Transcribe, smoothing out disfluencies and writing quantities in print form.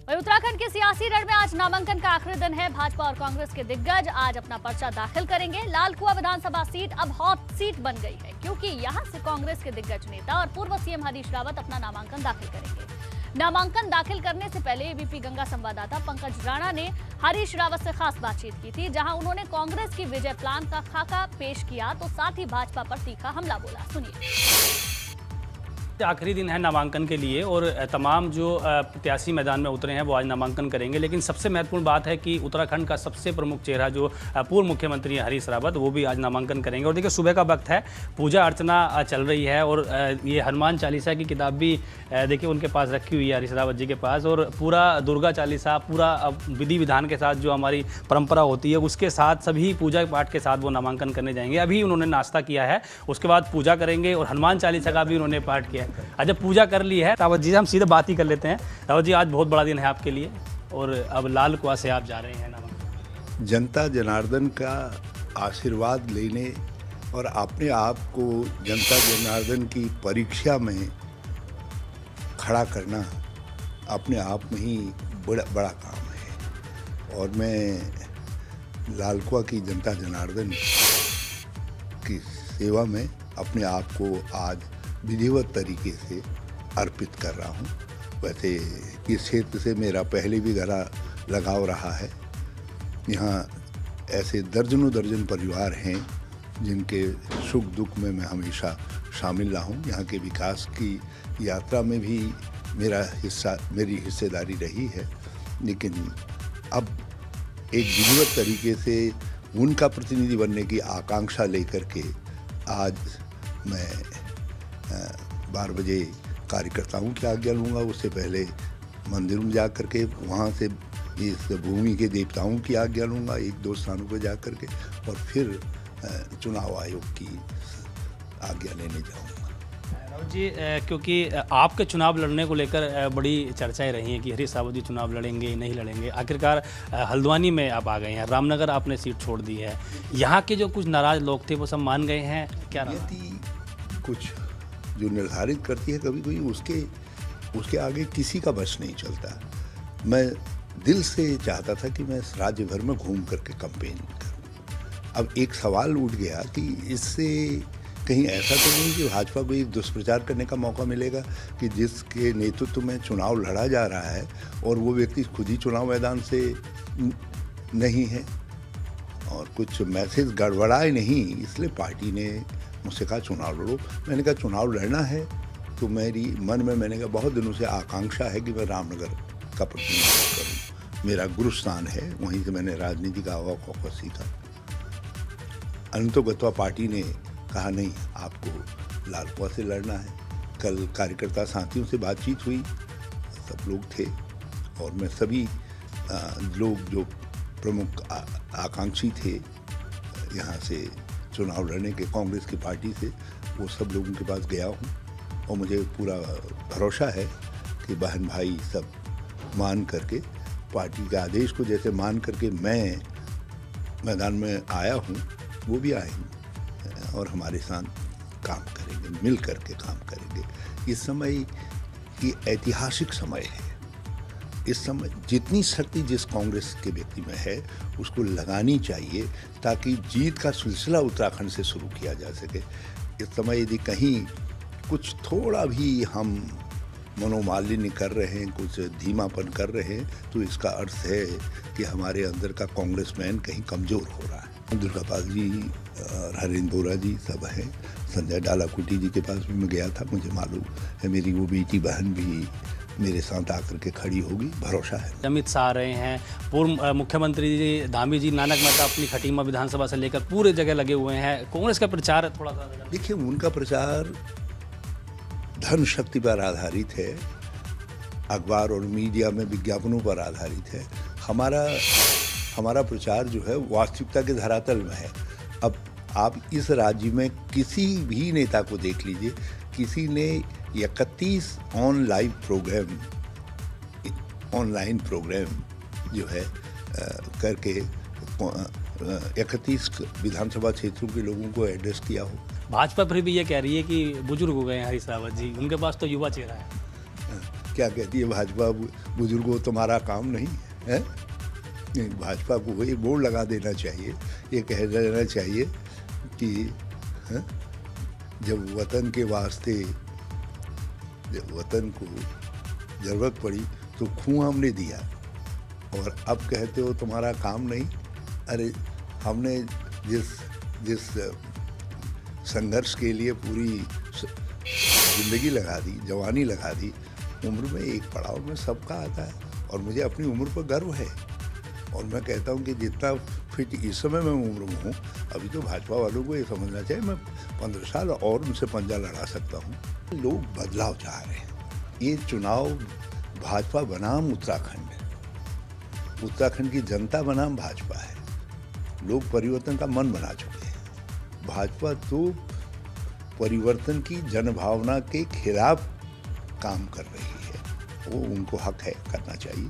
वहीं उत्तराखंड के सियासी रण में आज नामांकन का आखिरी दिन है। भाजपा और कांग्रेस के दिग्गज आज अपना पर्चा दाखिल करेंगे। लाल कुआं विधानसभा सीट अब हॉट सीट बन गई है, क्योंकि यहां से कांग्रेस के दिग्गज नेता और पूर्व सीएम हरीश रावत अपना नामांकन दाखिल करेंगे। नामांकन दाखिल करने से पहले एबीपी गंगा संवाददाता पंकज राणा ने हरीश रावत से खास बातचीत की थी, जहां उन्होंने कांग्रेस की विजय प्लान का खाका पेश किया तो साथ ही भाजपा पर तीखा हमला बोला। सुनिए। आखिरी दिन है नामांकन के लिए और तमाम जो प्रत्याशी मैदान में उतरे हैं वो आज नामांकन करेंगे, लेकिन सबसे महत्वपूर्ण बात है कि उत्तराखंड का सबसे प्रमुख चेहरा जो पूर्व मुख्यमंत्री हैं हरीश रावत, वो भी आज नामांकन करेंगे। और देखिए सुबह का वक्त है, पूजा अर्चना चल रही है और ये हनुमान चालीसा की किताब भी देखिए उनके पास रखी हुई है हरीश रावत जी के पास, और पूरा दुर्गा चालीसा पूरा विधि विधान के साथ जो हमारी परंपरा होती है उसके साथ सभी पूजा पाठ के साथ वो नामांकन करने जाएंगे। अभी उन्होंने नाश्ता किया है, उसके बाद पूजा करेंगे और हनुमान चालीसा का भी उन्होंने पाठ किया। अच्छा, पूजा कर ली है रावत जी, हम सीधे बात ही कर लेते हैं। रावत जी, आज बहुत बड़ा दिन है आपके लिए और अब लाल कुआं से आप जा रहे हैं नामांकन। जनता जनार्दन का आशीर्वाद लेने और अपने आप को जनता जनार्दन की परीक्षा में खड़ा करना अपने आप में ही बड़ा काम है। और मैं लाल कुआं की जनता जनार्दन की सेवा में अपने आप को आज विधिवत तरीके से अर्पित कर रहा हूँ। वैसे इस क्षेत्र से मेरा पहले भी गहरा लगाव रहा है। यहाँ ऐसे दर्जनों दर्जन परिवार हैं जिनके सुख दुख में मैं हमेशा शामिल रहा हूँ। यहाँ के विकास की यात्रा में भी मेरी हिस्सेदारी रही है, लेकिन अब एक विधिवत तरीके से उनका प्रतिनिधि बनने की आकांक्षा लेकर के आज मैं 12 बजे कार्यकर्ताओं की आज्ञा लूँगा। उससे पहले मंदिर में जा करके वहाँ से इस भूमि के देवताओं की आज्ञा लूँगा 1-2 स्थानों पर जा करके, और फिर चुनाव आयोग की आज्ञा लेने जाऊँगा। रावत जी, क्योंकि आपके चुनाव लड़ने को लेकर बड़ी चर्चाएं रही हैं कि हरीश रावत जी चुनाव लड़ेंगे नहीं लड़ेंगे। आखिरकार हल्द्वानी में आप आ गए हैं, रामनगर आपने सीट छोड़ दी है। यहाँ के जो कुछ नाराज लोग थे वो सब मान गए हैं क्या? कुछ जो निर्धारित करती है कभी कोई उसके आगे किसी का बस नहीं चलता। मैं दिल से चाहता था कि मैं राज्य भर में घूम करके कैंपेन करूं। अब एक सवाल उठ गया कि इससे कहीं ऐसा तो नहीं कि भाजपा को एक दुष्प्रचार करने का मौका मिलेगा कि जिसके नेतृत्व में चुनाव लड़ा जा रहा है और वो व्यक्ति खुद ही चुनाव मैदान से नहीं है, और कुछ मैसेज गड़बड़ाए नहीं, इसलिए पार्टी ने मुझसे कहा चुनाव लड़ो। मैंने कहा चुनाव लड़ना है तो मेरी मन में मैंने कहा बहुत दिनों से आकांक्षा है कि मैं रामनगर का प्रतिनिधित्व करूं। मेरा गुरु स्थान है, वहीं से मैंने राजनीति का हवा खौफ सीखा। अंतोगत्वा पार्टी ने कहा नहीं, आपको लाल कुआं से लड़ना है। कल कार्यकर्ता साथियों से बातचीत हुई, सब लोग थे और मैं सभी लोग जो प्रमुख आकांक्षी थे यहाँ से चुनाव लड़ने के कांग्रेस की पार्टी से, वो सब लोगों के पास गया हूँ और मुझे पूरा भरोसा है कि बहन भाई सब मान करके पार्टी के आदेश को जैसे मान करके मैं मैदान में आया हूँ वो भी आएंगे और हमारे साथ काम करेंगे, मिल करके काम करेंगे। इस समय ये ऐतिहासिक समय है। इस समय जितनी शक्ति जिस कांग्रेस के व्यक्ति में है उसको लगानी चाहिए ताकि जीत का सिलसिला उत्तराखंड से शुरू किया जा सके। इस समय यदि कहीं कुछ थोड़ा भी हम मनोमालिन्य कर रहे हैं, कुछ धीमापन कर रहे हैं, तो इसका अर्थ है कि हमारे अंदर का कांग्रेसमैन कहीं कमज़ोर हो रहा है। दुर्गा पाल जी और हरेंद्र बोरा जी सब हैं। संजय डालाकुटी जी के पास भी मैं गया था, मुझे मालूम है मेरी वो बेटी बहन भी मेरे साथ आकर के खड़ी होगी, भरोसा है। अमित शाह आ रहे हैं, पूर्व मुख्यमंत्री जी धामी जी, नानक मेहता अपनी खटीमा विधानसभा से लेकर पूरे जगह लगे हुए हैं। कांग्रेस का प्रचार थोड़ा सा देखिए, उनका प्रचार धन शक्ति पर आधारित है, अखबार और मीडिया में विज्ञापनों पर आधारित है। हमारा प्रचार जो है वास्तविकता के धरातल में है। अब आप इस राज्य में किसी भी नेता को देख लीजिए, किसी ने 31 ऑनलाइन प्रोग्राम जो है करके 31 विधानसभा क्षेत्रों के लोगों को एड्रेस किया हो। भाजपा फिर भी ये कह रही है कि बुजुर्ग हो गए हैं हरीश रावत जी, उनके पास तो युवा चेहरा है। क्या कहती है भाजपा, बुजुर्गों तुम्हारा काम नहीं है? नहीं, भाजपा को ये बोर्ड लगा देना चाहिए, ये कह देना चाहिए कि है? जब वतन के वास्ते, जब वतन को ज़रूरत पड़ी तो खून हमने दिया और अब कहते हो तुम्हारा काम नहीं। अरे हमने जिस संघर्ष के लिए पूरी ज़िंदगी लगा दी, जवानी लगा दी, उम्र में एक पड़ाव में सबका आता है और मुझे अपनी उम्र पर गर्व है। और मैं कहता हूँ कि जितना फिट इस समय मैं उम्र में हूँ, अभी तो भाजपा वालों को ये समझना चाहिए मैं 15 साल और उनसे पंजा लड़ा सकता हूँ। लोग बदलाव चाह रहे हैं। ये चुनाव भाजपा बनाम उत्तराखंड है, उत्तराखंड की जनता बनाम भाजपा है। लोग परिवर्तन का मन बना चुके हैं। भाजपा तो परिवर्तन की जनभावना के खिलाफ काम कर रही है, वो उनको हक है, करना चाहिए।